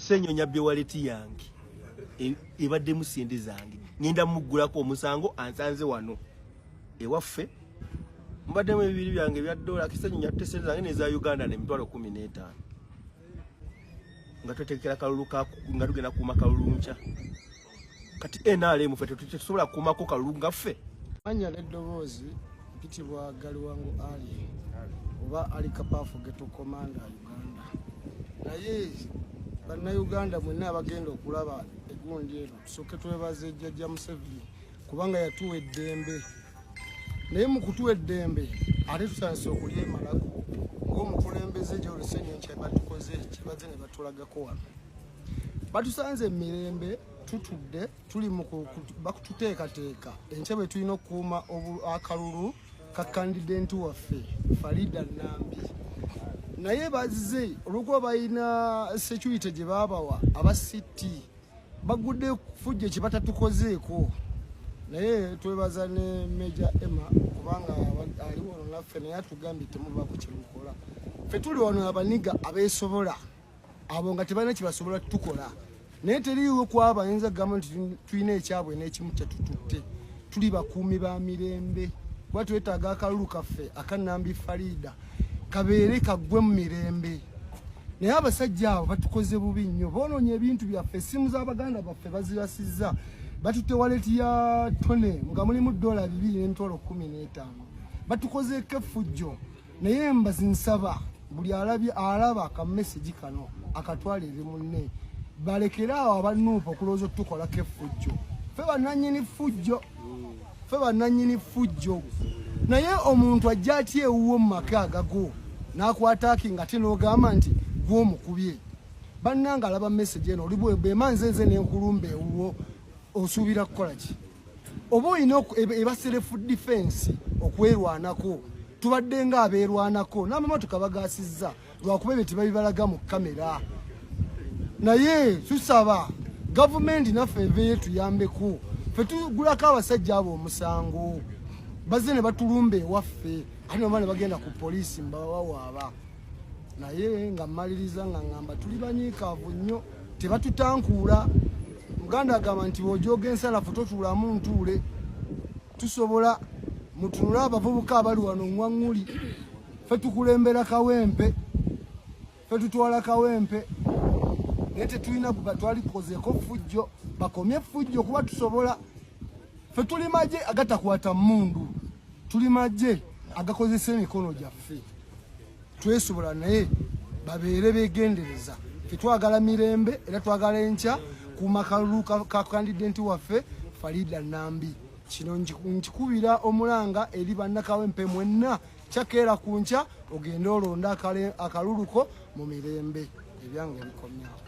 Senyo nyabye waleti yange ebadde musinde zange ngenda mugulako omusango ansanze wano ewaffe mbadde mu bibiri byange bya dola kisenyo nyatte sente zange neza Uganda ne mitwalo 15 nga tutekera kalulu ka nga tugenda kuma kalulu ncha kati NRM fete tusobola kumako kalulu ngaffe manya leddobozi mpitibwa gali wangu ali oba ali kapafu geto komanda Uganda naye bana Uganda mwenna abagenda okulaba egundi ero tusoke twebaze jjajja Museveni kubanga yatuwa eddembe naye mu kutuwa eddembe ate tusanze okulya malako ng'omukulembeze gye Olusenyo nche batukoze kibaze ne batulagako wano batusanze emirembe tutudde tuli mu bakututeekateeka enchebe tulina okuuma akalulu ka candidate waffe Farida Nambi naye bazize olwo bayina security gye babawa aba city bagudde fujje kibatatukozeeko naye twebaza ne Major Emma kubanga aliwo naffe naye atugambye temuba ku kirukola ffe tuli wano abaniga abeesobola abo nga tebalina kibasobola tukola naye teriiwo kwaba ayinza gavumenti tulina ekyabwe n'ekimu kyetututte tuli bakuumi ba mirembe kuba twetaaga akalulu kaffe aka Nambi Farida kabeere kaggwe mu mirembe naye abasajja abo batukoze bubi nnyo boononye ebintu byaffe essimu z'Abaganda baffe bazibasizza batutte waleti ya tone nga mulimu dola 2.15 batukozeeko effujjo naye mbazinsaba buli alaba akamesegi kano akatwalire munne balekerawo abanuupa okulowooza otukolako effujjo ffe bannannyini ffujjo naye omuntu ajja atya ewuwo mu maka agago n'akwataki nga te n'ogamba nti gw'omukubye bannanga alaba message eno oli bwemanze nze n'enkulumba ewuwo osuubira kukola ki oba olina eba self defense okwerwanako tubadde nga abeerwanako n'amamotoka bagaasizza lwakuba ebyo tebabibalaga mu kamera naye tusaba gavumenti naffe eveeyo tuyambeko ffe tugulako abasajja abo omusango bazze ne batulumba ewaffe ate noba ne bagenda ku poliisi mbawawaaba naye nga mmaliriza nga ngamba tuli banyiikaavu nnyo tebatutankuula muganda agamba nti bw'ojooga ensalafu totuulamu ntuule tusobola mutunule abavubuka abali wano ŋŋwaŋŋuli ffe tukulembera kawempe ffe tutwala kawempe naye tetulina twalikozeeko ffujjo bakomye ffujjo kuba tusobola ffe tuli magye agatakwata mmundu tuli magye agakozesa emikono gyaffe twesobola naye babeere beegendereza ffe twagala mirembe era twagala enkya kuuma kalulu ka candidate waffe Farida Nambi kino nkikubira omulanga eri bannakawempe mwenna kyakeera ku nkya ogende olonda akaluluko mu mirembe ebyange bikomyawo.